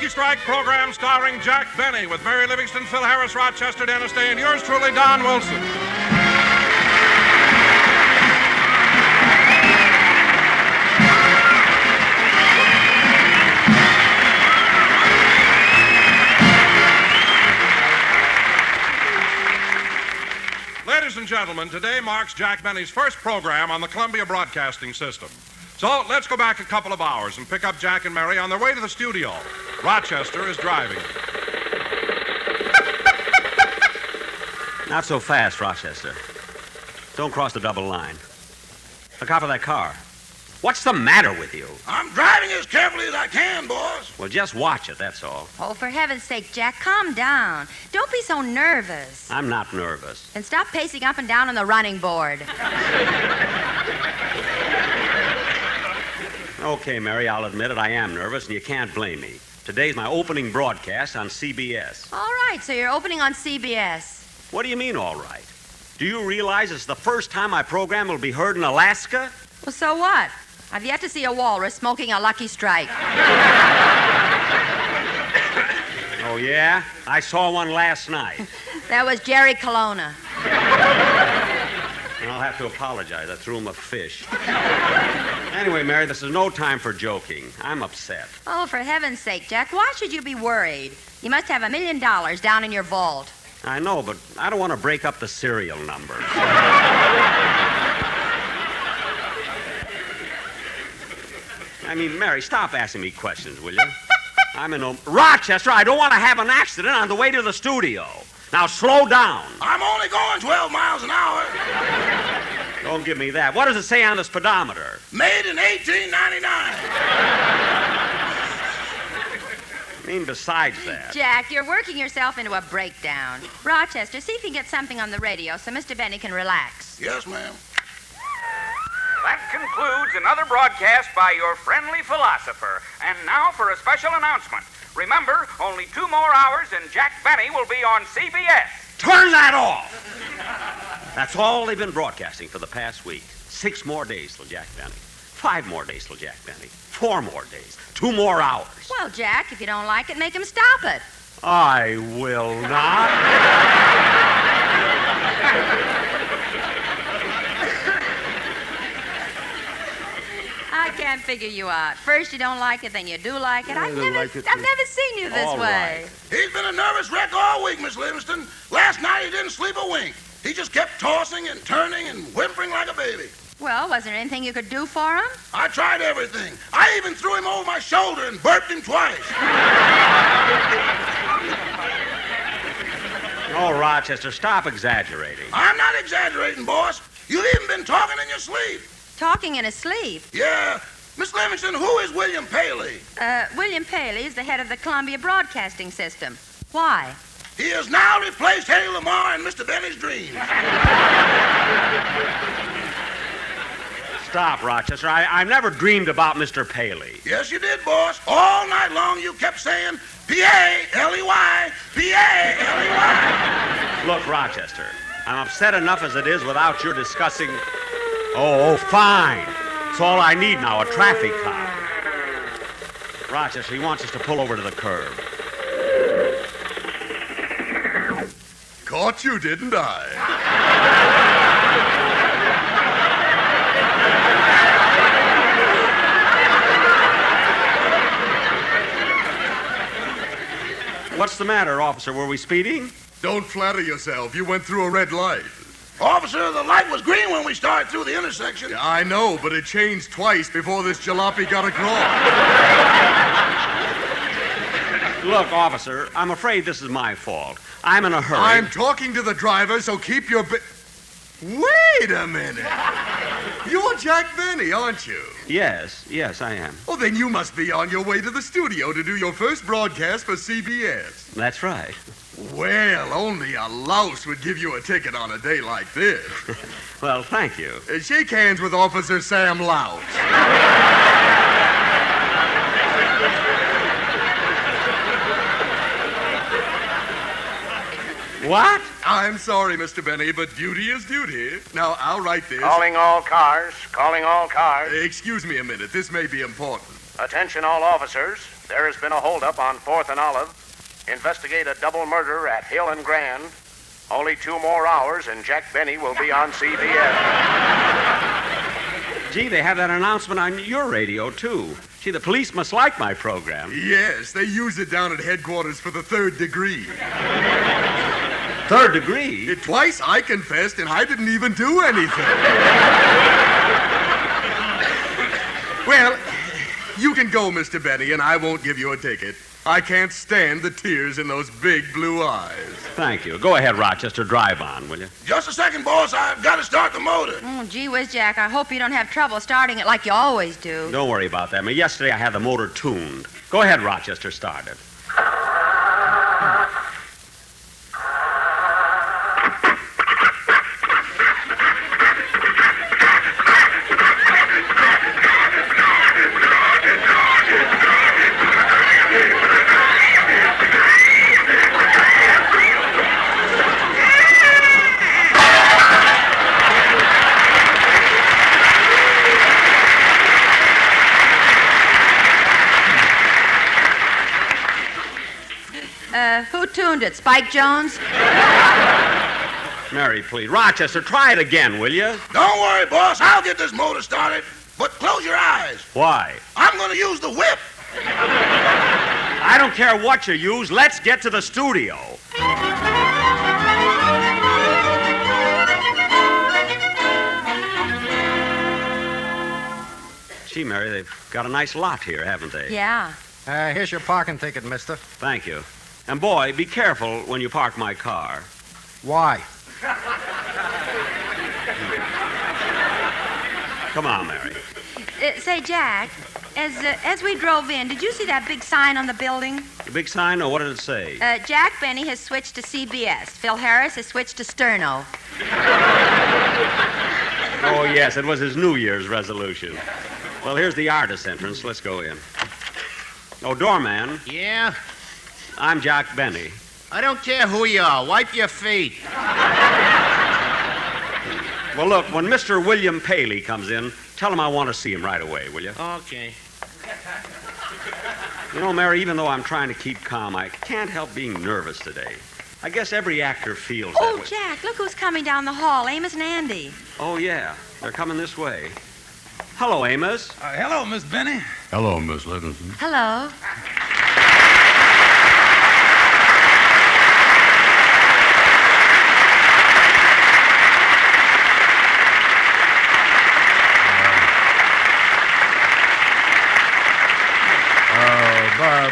Lucky Strike program starring Jack Benny with Mary Livingstone, Phil Harris, Rochester, Dennis Day, and yours truly, Don Wilson. Ladies and gentlemen, today marks Jack Benny's first program on the Columbia Broadcasting System. So let's go back a couple of hours and pick up Jack and Mary on their way to the studio. Rochester is driving. Not so fast, Rochester. Don't cross the double line. Look out for that car. What's the matter with you? I'm driving as carefully as I can, boss. Well, just watch it, that's all. Oh, for heaven's sake, Jack, calm down. Don't be so nervous. I'm not nervous. And stop pacing up and down on the running board. Okay, Mary, I'll admit it. I am nervous, and you can't blame me. Today's my opening broadcast on CBS. All right, so you're opening on CBS. What do you mean, all right? Do you realize it's the first time my program will be heard in Alaska? Well, so what? I've yet to see a walrus smoking a Lucky Strike. Oh, yeah? I saw one last night. That was Jerry Colonna. And I'll have to apologize. I threw him a fish. Anyway, Mary, this is no time for joking. I'm upset. Oh, for heaven's sake, Jack, why should you be worried? You must have $1 million down in your vault. I know, but I don't want to break up the serial numbers. I mean, Mary, stop asking me questions, will you? I'm in Rochester, I don't want to have an accident on the way to the studio. Now, slow down. I'm only going 12 miles an hour. Don't give me that. What does it say on the speedometer? Made in 1899. I mean, besides that. Jack, you're working yourself into a breakdown. Rochester, see if you can get something on the radio so Mr. Benny can relax. Yes, ma'am. That concludes another broadcast by your friendly philosopher. And now for a special announcement. Remember, only 2 more hours and Jack Benny will be on CBS. Turn that off! That's all they've been broadcasting for the past week. 6 more days till Jack Benny. 5 more days till Jack Benny. 4 more days. 2 more hours. Well, Jack, if you don't like it, make him stop it. I will not. I can't figure you out. First you don't like it, then you do like it. I've don't never like it, I've never seen you this All way. right. He's been a nervous wreck all week, Miss Livingstone. Last night he didn't sleep a wink. He just kept tossing and turning and whimpering like a baby. Well, was there anything you could do for him? I tried everything. I even threw him over my shoulder and burped him twice. Oh, Rochester, stop exaggerating. I'm not exaggerating, boss. You've even been talking in your sleep. Talking in his sleep. Yeah. Miss Livingstone, who is William Paley? William Paley is the head of the Columbia Broadcasting System. Why? He has now replaced Hedy Lamarr in Mr. Benny's dreams. Stop, Rochester. I've never dreamed about Mr. Paley. Yes, you did, boss. All night long you kept saying, P-A-L-E-Y, P-A-L-E-Y. Look, Rochester, I'm upset enough as it is without your discussing... Oh, fine. It's all I need now, a traffic cop. Rochester, he wants us to pull over to the curb. Caught you, didn't I? What's the matter, officer? Were we speeding? Don't flatter yourself. You went through a red light. Officer, the light was green when we started through the intersection. Yeah, I know, but it changed twice before this jalopy got across. Look, officer, I'm afraid this is my fault. I'm in a hurry. I'm talking to the driver, so keep your... Wait a minute. You're Jack Benny, aren't you? Yes, I am. Oh, then you must be on your way to the studio to do your first broadcast for CBS. That's right. Well, only a louse would give you a ticket on a day like this. Well, thank you. Shake hands with Officer Sam Louse. What? I'm sorry, Mr. Benny, but duty is duty. Now, I'll write this. Calling all cars. Calling all cars. Excuse me a minute. This may be important. Attention all officers. There has been a holdup on 4th and Olive. Investigate a double murder at Hill and Grand. Only 2 more hours and Jack Benny will be on CBS. Gee, they have that announcement on your radio, too. Gee, the police must like my program. Yes, they use it down at headquarters for the 3rd degree. 3rd degree? Twice I confessed, and I didn't even do anything. Well, you can go, Mr. Benny, and I won't give you a ticket. I can't stand the tears in those big blue eyes. Thank you. Go ahead, Rochester. Drive on, will you? Just a second, boss. I've got to start the motor. Oh, gee whiz, Jack. I hope you don't have trouble starting it like you always do. Don't worry about that. Yesterday I had the motor tuned. Go ahead, Rochester. Start it. Who tuned it? Spike Jones? Mary, please. Rochester, try it again, will you? Don't worry, boss. I'll get this motor started. But close your eyes. Why? I'm going to use the whip. I don't care what you use. Let's get to the studio. Gee, Mary, they've got a nice lot here, haven't they? Yeah. Here's your parking ticket, mister. Thank you. And, boy, be careful when you park my car. Why? Come on, Mary. Say, Jack, as we drove in, did you see that big sign on the building? The big sign, or what did it say? Jack Benny has switched to CBS. Phil Harris has switched to Sterno. Oh, yes, it was his New Year's resolution. Well, here's the artist entrance. Let's go in. Oh, doorman, Yeah? I'm Jack Benny. I don't care who you are. Wipe your feet. Well, look, when Mr. William Paley comes in, tell him I want to see him right away, will you? Okay. You know, Mary, even though I'm trying to keep calm, I can't help being nervous today. I guess every actor feels that Oh, way. Jack, look who's coming down the hall. Amos and Andy. Oh, yeah. They're coming this way. Hello, Amos. Hello, Miss Benny. Hello, Miss Livingstone. Hello.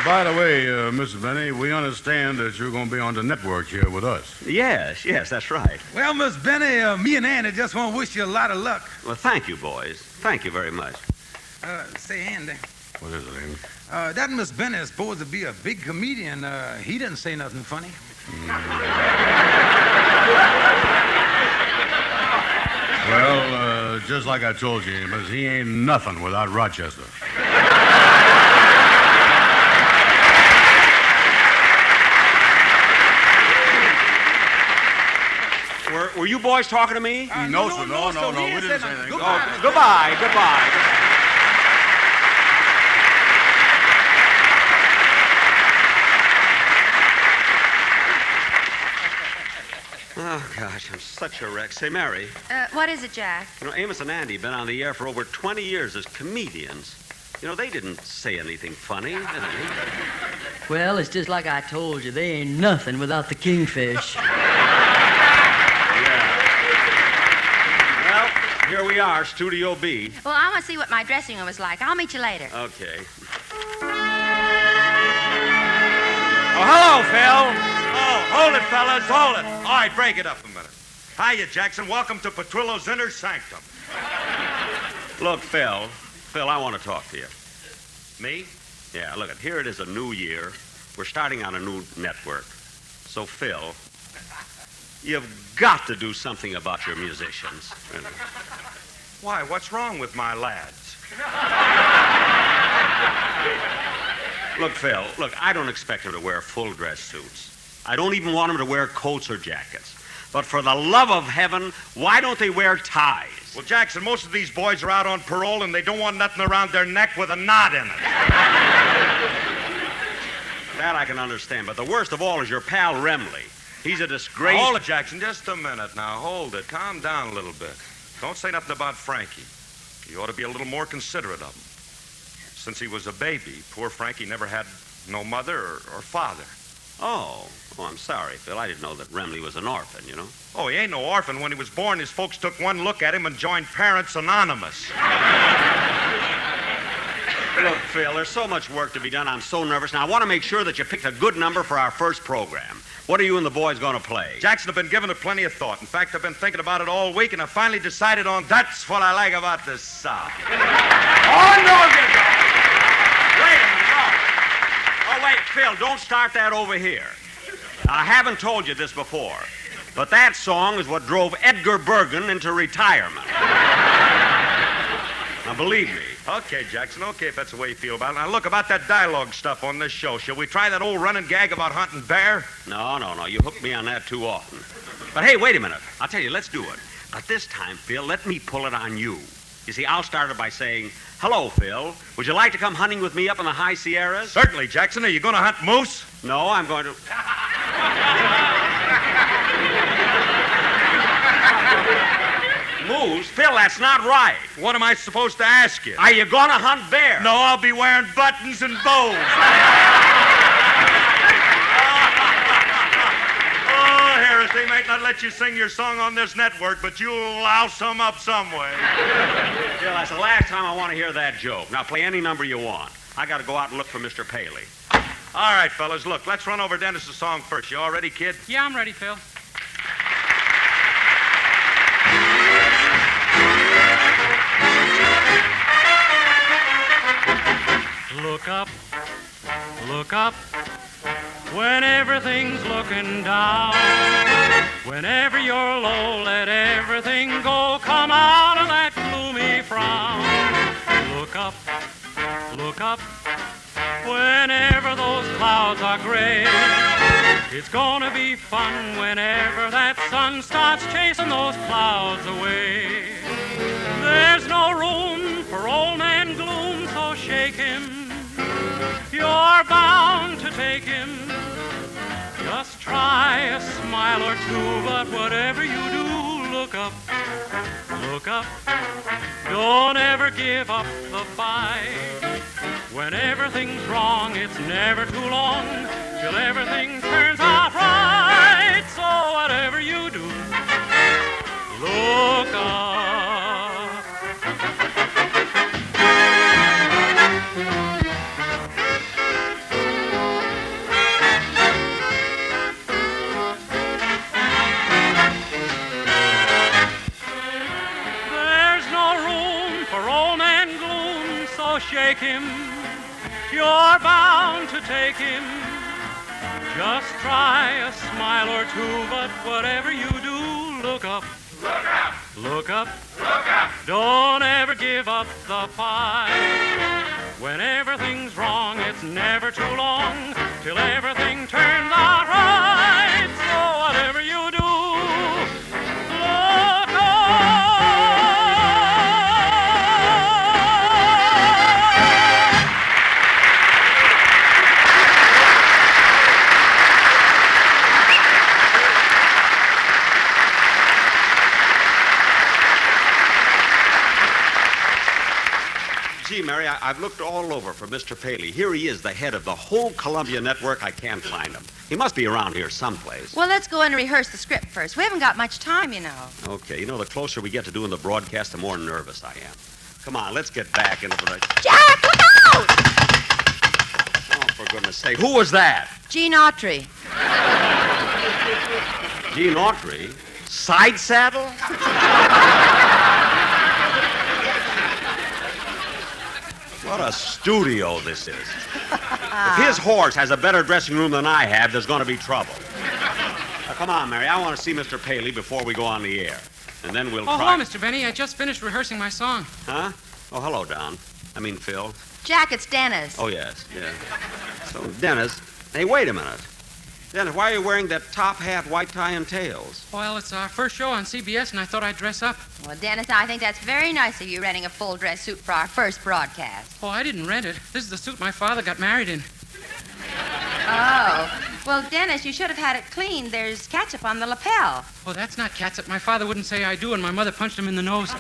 By the way, Mrs. Benny, we understand that you're going to be on the network here with us. Yes, that's right. Well, Miss Benny, me and Andy just want to wish you a lot of luck. Well, thank you, boys. Thank you very much. Say, Andy, What is it, Amy? that Miss Benny is supposed to be a big comedian. He didn't say nothing funny. Well, just like I told you, Amos, he ain't nothing without Rochester. Were you boys talking to me? No, sir. No. he We ain't didn't said say nothing. anything. Goodbye, Miss Goodbye. Oh, gosh, I'm such a wreck. Say, Mary, What is it, Jack? you know, Amos and Andy have been on the air for over 20 years as comedians. You know, they didn't say anything funny, did they? Well, it's just like I told you. They ain't nothing without the kingfish. Well, here we are, Studio B. Well, I want to see what my dressing room is like. I'll meet you later. Okay. Oh, hello, Phil. Oh, hold it, fellas, hold it. All right, break it up a minute. Hiya, Jackson. Welcome to Petrillo's Inner Sanctum. Look, Phil, I want to talk to you. Me? Yeah, look, here it is, a new year. We're starting on a new network. So, Phil, you've got to do something about your musicians. Really. Why, what's wrong with my lads? Look, Phil, I don't expect them to wear full dress suits. I don't even want them to wear coats or jackets. But for the love of heaven, why don't they wear ties? Well, Jackson, most of these boys are out on parole and they don't want nothing around their neck with a knot in it. That I can understand. But the worst of all is your pal Remley. He's a disgrace. Hold it, Jackson. Just a minute now. Hold it. Calm down a little bit. Don't say nothing about Frankie. You ought to be a little more considerate of him. Since he was a baby, poor Frankie never had no mother or father. Oh, I'm sorry, Phil. I didn't know that Remley was an orphan, you know. Oh, he ain't no orphan. When he was born, his folks took one look at him and joined Parents Anonymous. Look, Phil, there's so much work to be done. I'm so nervous. Now, I want to make sure that you picked a good number for our first program. What are you and the boys going to play? Jackson, I've been giving it plenty of thought. In fact, I've been thinking about it all week, and I finally decided on that's what I like about the South. Oh, no, you don't. Wait a minute, no. Oh, wait, Phil, don't start that over here. I haven't told you this before, but that song is what drove Edgar Bergen into retirement. Now, believe me. Okay, Jackson, okay, if that's the way you feel about it. Now, look, about that dialogue stuff on this show, shall we try that old running gag about hunting bear? No. You hook me on that too often. But, hey, wait a minute. I'll tell you, let's do it. But this time, Phil, let me pull it on you. You see, I'll start it by saying, hello, Phil. Would you like to come hunting with me up in the high Sierras? Certainly, Jackson. Are you going to hunt moose? No, I'm going to... Moose? Phil, that's not right. What am I supposed to ask you? Are you going to hunt bear? No, I'll be wearing buttons and bows. Oh, Harris, they might not let you sing your song on this network, but you'll louse some up some way. Phil, that's the last time I want to hear that joke. Now, play any number you want. I got to go out and look for Mr. Paley. All right, fellas, look, let's run over Dennis's song first. You all ready, kid? Yeah, I'm ready, Phil. Look up, when everything's looking down. Whenever you're low, let everything go. Come out of that gloomy frown. Look up, whenever those clouds are gray. It's gonna be fun whenever that sun starts chasing those clouds away. There's no room for old man gloom, so shake him. You're bound to take him. Just try a smile or two, but whatever you do, look up. Don't ever give up the fight. When everything's wrong, it's never too long till everything turns out right. So whatever you do, look up. Shake him, you're bound to take him. Just try a smile or two, but whatever you do, look up. Look up. Don't ever give up the fight. When everything's wrong, it's never too long till everything turns out right. So whatever you do, look up. Gee, Mary, I've looked all over for Mr. Paley. Here he is, the head of the whole Columbia network. I can't find him. He must be around here someplace. Well, let's go in and rehearse the script first. We haven't got much time, you know. Okay, you know, the closer we get to doing the broadcast, the more nervous I am. Come on, let's get back into the... Jack, look out! Oh, for goodness sake. Who was that? Gene Autry. Gene Autry? Side saddle? What a studio this is. If his horse has a better dressing room than I have, there's going to be trouble. Now, come on, Mary. I want to see Mr. Paley before we go on the air. And then we'll try... hello, Mr. Benny. I just finished rehearsing my song. Huh? Oh, hello, Don. I mean, Phil. Jack, it's Dennis. Oh, yes, yeah. So, Dennis, hey, wait a minute. Dennis, why are you wearing that top hat, white tie, and tails? Well, it's our first show on CBS, and I thought I'd dress up. Well, Dennis, I think that's very nice of you renting a full dress suit for our first broadcast. Oh, I didn't rent it. This is the suit my father got married in. Oh. Well, Dennis, you should have had it cleaned. There's ketchup on the lapel. Oh, that's not catsup. My father wouldn't say I do, and my mother punched him in the nose.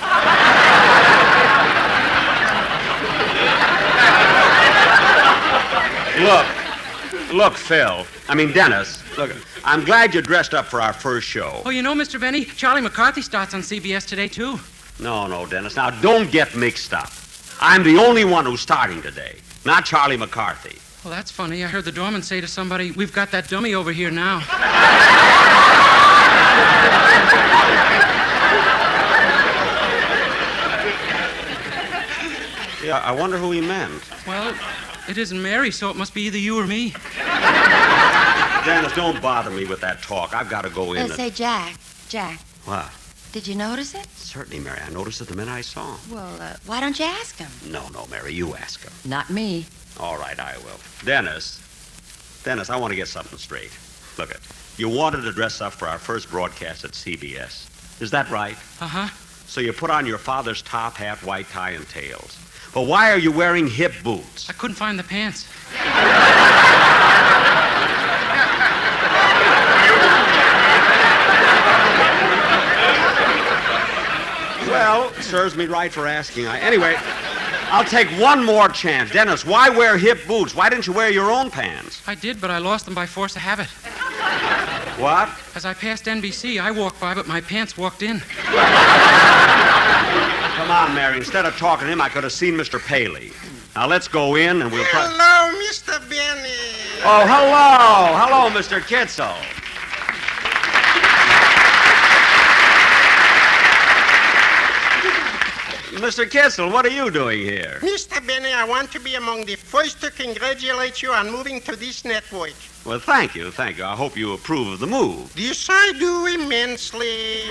Look, Phil. Dennis. Look, I'm glad you dressed up for our first show. Oh, you know, Mr. Benny, Charlie McCarthy starts on CBS today, too. No, Dennis. Now, don't get mixed up. I'm the only one who's starting today, not Charlie McCarthy. Well, that's funny. I heard the doorman say to somebody, "We've got that dummy over here now." Yeah, I wonder who he meant. Well, it isn't Mary, so it must be either you or me. Dennis, don't bother me with that talk. I've got to go in. Say, Jack. What? Did you notice it? Certainly, Mary. I noticed it the minute I saw him. Well, why don't you ask him? No, Mary. You ask him. Not me. All right, I will. Dennis, I want to get something straight. Look it. You wanted to dress up for our first broadcast at CBS. Is that right? Uh-huh. So you put on your father's top hat, white tie, and tails. But why are you wearing hip boots? I couldn't find the pants. Well, serves me right for asking. Anyway, I'll take one more chance. Dennis, why wear hip boots? Why didn't you wear your own pants? I did, but I lost them by force of habit. What? As I passed NBC, I walked by, but my pants walked in. Come on, Mary. Instead of talking to him, I could have seen Mr. Paley. Now, let's go in and we'll... Hello, Mr. Benny. Oh, hello. Hello, Mr. Kitzel. Mr. Kitzel, what are you doing here? Mr. Benny, I want to be among the first to congratulate you on moving to this network. Well, thank you. I hope you approve of the move. This I do immensely.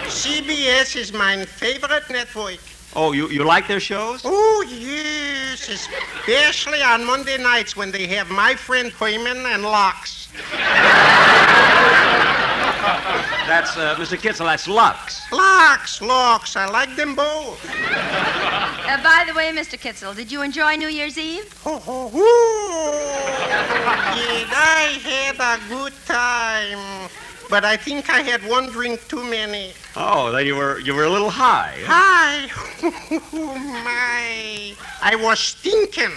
CBS is my favorite network. Oh, you like their shows? Oh, yes, especially on Monday nights when they have my friend Freeman and Lux. That's, Mr. Kitzel, that's Lux. Lux, I like them both. By the way, Mr. Kitzel, did you enjoy New Year's Eve? Did I had a good time. But I think I had one drink too many. Oh, then you were a little high. High? Oh, my. I was stinking.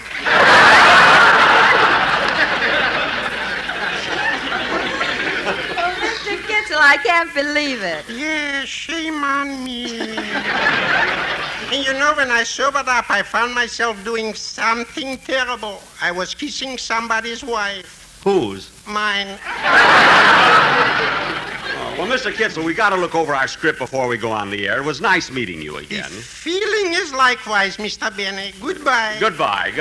Oh, Mr. Kitzel, I can't believe it. Yeah, shame on me. And you know, when I sobered up, I found myself doing something terrible. I was kissing somebody's wife. Whose? Mine. Well, Mr. Kitzel, we got to look over our script before we go on the air. It was nice meeting you again. The feeling is likewise, Mr. Benny. Goodbye. Goodbye.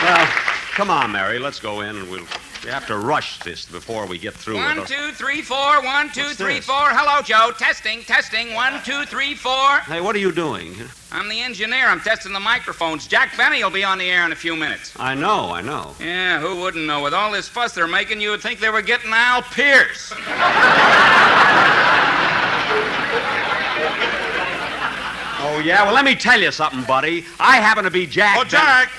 Well, come on, Mary. Let's go in and we have to rush this before we get through. 1, 2, 3, 4. 1, 2, 3, 4. Hello, Joe. Testing. 1, 2, 3, 4. Hey, what are you doing? I'm the engineer. I'm testing the microphones. Jack Benny will be on the air in a few minutes. I know. Yeah, who wouldn't know? With all this fuss they're making, you would think they were getting Al Pierce. Oh, yeah? Well, let me tell you something, buddy. I happen to be Jack. Oh, Jack.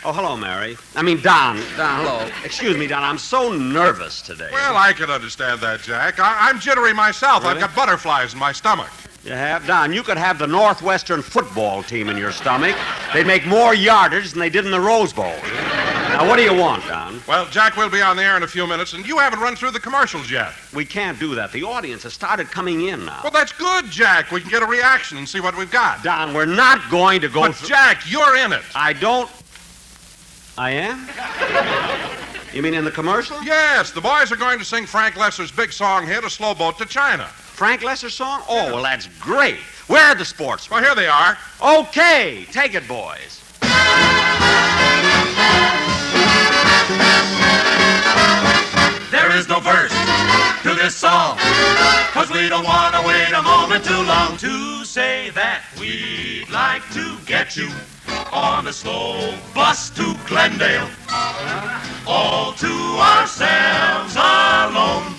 Oh, hello, Mary. Don, hello. Excuse me, Don. I'm so nervous today. Well, I can understand that, Jack. I'm jittery myself. Really? I've got butterflies in my stomach. You have? Don, you could have the Northwestern football team in your stomach. They'd make more yardage than they did in the Rose Bowl. Now, what do you want, Don? Well, Jack, we'll be on the air in a few minutes, and you haven't run through the commercials yet. We can't do that. The audience has started coming in now. Well, that's good, Jack. We can get a reaction and see what we've got. Don, we're not going to go But, Jack, you're in it. I am? You mean in the commercial? Yes, the boys are going to sing Frank Lesser's big song hit, A Slow Boat to China. Frank Lesser's song? Oh, well, that's great. Where are the sportsmen? Well, here they are. Okay, take it, boys. There is no verse to this song, 'cause we don't want to wait a moment too long to say that we'd like to get you on a slow bus to Glendale, all to ourselves alone.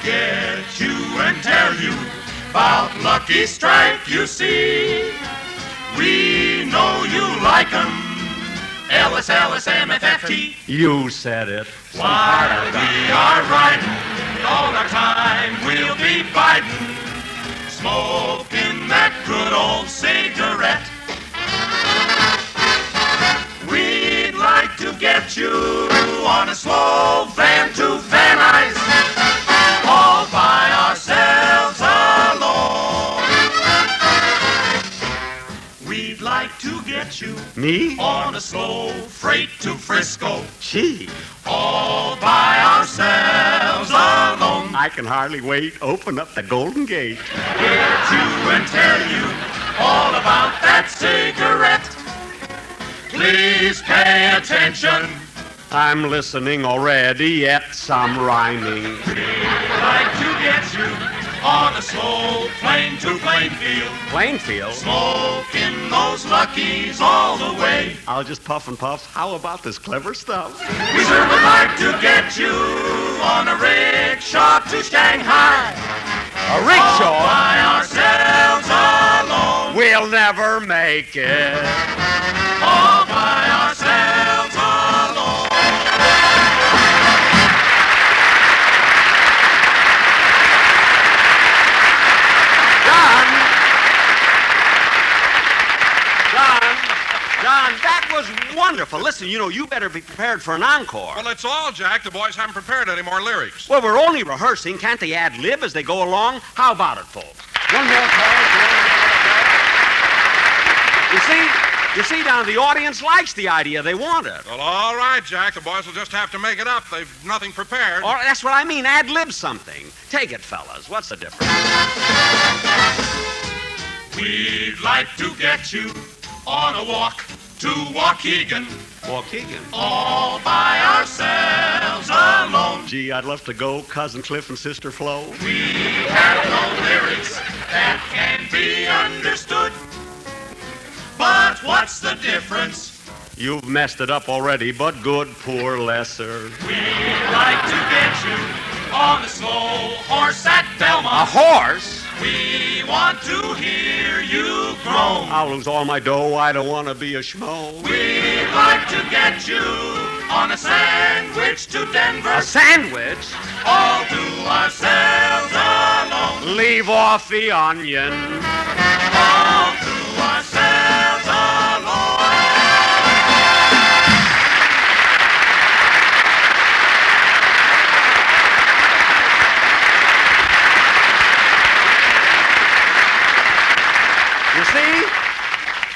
Get you and tell you about luck lucky strike you see. We know you like 'em. Ellis, Ellis, MFFT. You said it. While we are riding, all our time we'll be biding, smoking that good old cigarette. We'd like to get you on a slow van to Van Nuys, all by ourselves alone. We'd like to get you Me? on a slow freight to Frisco, Gee. all by ourselves alone. I can hardly wait. Open up the Golden Gate. Get you and tell you all about that cigarette. Please pay attention. I'm listening already, yet some rhyming. We'd like to get you on a slow plane to Plainfield, Plainfield? smoking those Luckies all the way. I'll just puff and puff. How about this clever stuff? We sure would like to get you on a rickshaw to Shanghai. A rickshaw? All by ourselves alone. We'll never make it. All by ourselves alone. John, that was wonderful. Listen, you better be prepared for an encore. Well, it's all, Jack. The boys haven't prepared any more lyrics. Well, we're only rehearsing. Can't they ad-lib as they go along? How about it, folks? One more chorus. You see, Don, the audience likes the idea. They want it. Well, all right, Jack. The boys will just have to make it up. They've nothing prepared. Or that's what I mean. Ad-lib something. Take it, fellas. What's the difference? We'd like to get you on a walk to Waukegan, Waukegan? all by ourselves alone. Gee, I'd love to go. Cousin Cliff and Sister Flo. We have no lyrics that can be understood. But what's the difference? You've messed it up already, but good, poor lesser. We'd like to get you on a slow horse at Belmont. A horse? We want to hear you groan. I'll lose all my dough. I don't want to be a schmo. We'd like to get you on a sandwich to Denver. A sandwich? All to ourselves alone. Leave off the onion. All to ourselves alone.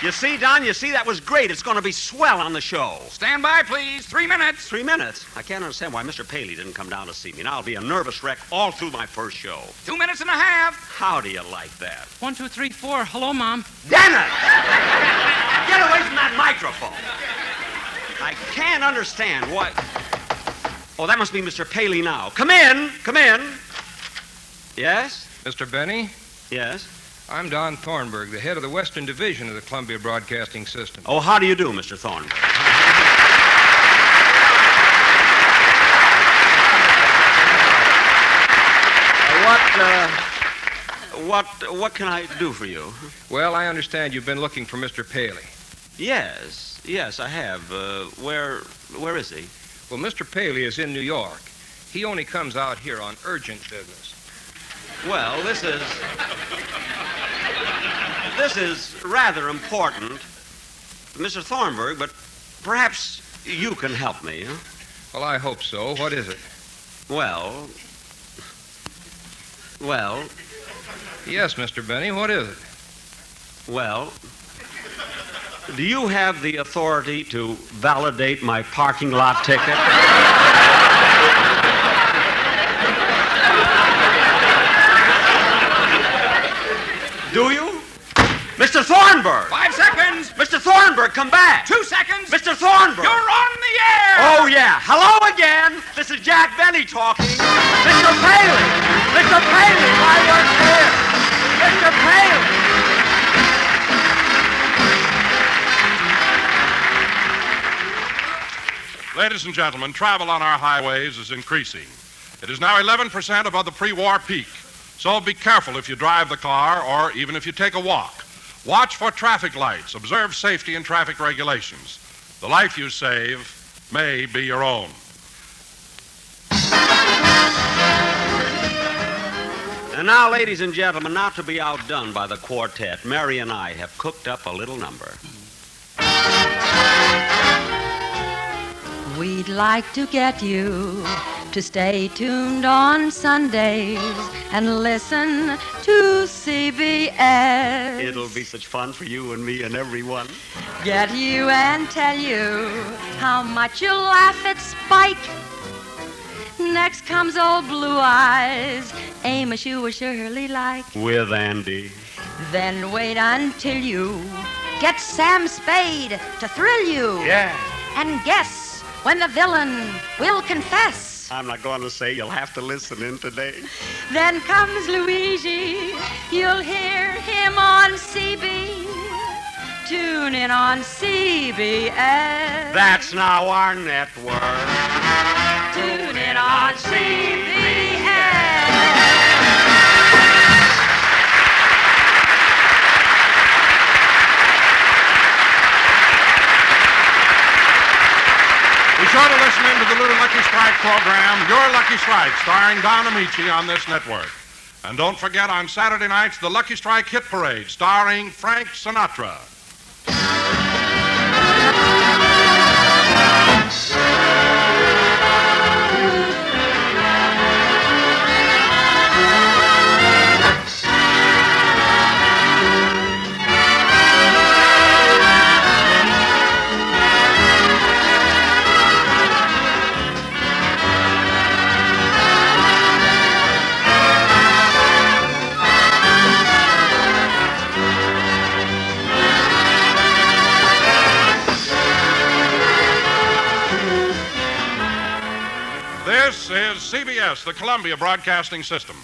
You see, Don, that was great. It's going to be swell on the show. Stand by, please. 3 minutes. 3 minutes? I can't understand why Mr. Paley didn't come down to see me. Now I'll be a nervous wreck all through my first show. 2 minutes and a half. How do you like that? 1, 2, 3, 4. Hello, Mom. Damn it! Get away from that microphone. I can't understand why... Oh, that must be Mr. Paley now. Come in. Yes? Mr. Benny? Yes? I'm Don Thornburg, the head of the Western Division of the Columbia Broadcasting System. Oh, how do you do, Mr. Thornburg? What can I do for you? Well, I understand you've been looking for Mr. Paley. Yes, I have. Where is he? Well, Mr. Paley is in New York. He only comes out here on urgent business. Well, this is rather important, Mr. Thornburg, but perhaps you can help me, huh? Well, I hope so. What is it? Well... Yes, Mr. Benny, what is it? Well, do you have the authority to validate my parking lot ticket? Do you? Mr. Thornburg! 5 seconds. Mr. Thornburg, come back! 2 seconds. Mr. Thornburg! You're on the air! Oh, yeah. Hello again. This is Jack Benny talking. Mr. Paley! Mr. Paley, why weren't here? Mr. Paley! Ladies and gentlemen, travel on our highways is increasing. It is now 11% above the pre-war peak. So be careful if you drive the car or even if you take a walk. Watch for traffic lights. Observe safety and traffic regulations. The life you save may be your own. And now, ladies and gentlemen, not to be outdone by the quartet, Mary and I have cooked up a little number. We'd like to get you to stay tuned on Sundays and listen to CBS. It'll be such fun for you and me and everyone. Get you and tell you how much you'll laugh at Spike. Next comes old Blue Eyes, Amos you will surely like. With Andy. Then wait until you get Sam Spade to thrill you. Yeah. And guess when the villain will confess. I'm not going to say, you'll have to listen in today. Then comes Luigi, you'll hear him on CB. Tune in on CBS. That's now our network. Tune in on CBS. Be sure to listen in to the Little Lucky Strike program, Your Lucky Strike, starring Don Amici on this network. And don't forget on Saturday nights, the Lucky Strike Hit Parade, starring Frank Sinatra. This is CBS, the Columbia Broadcasting System.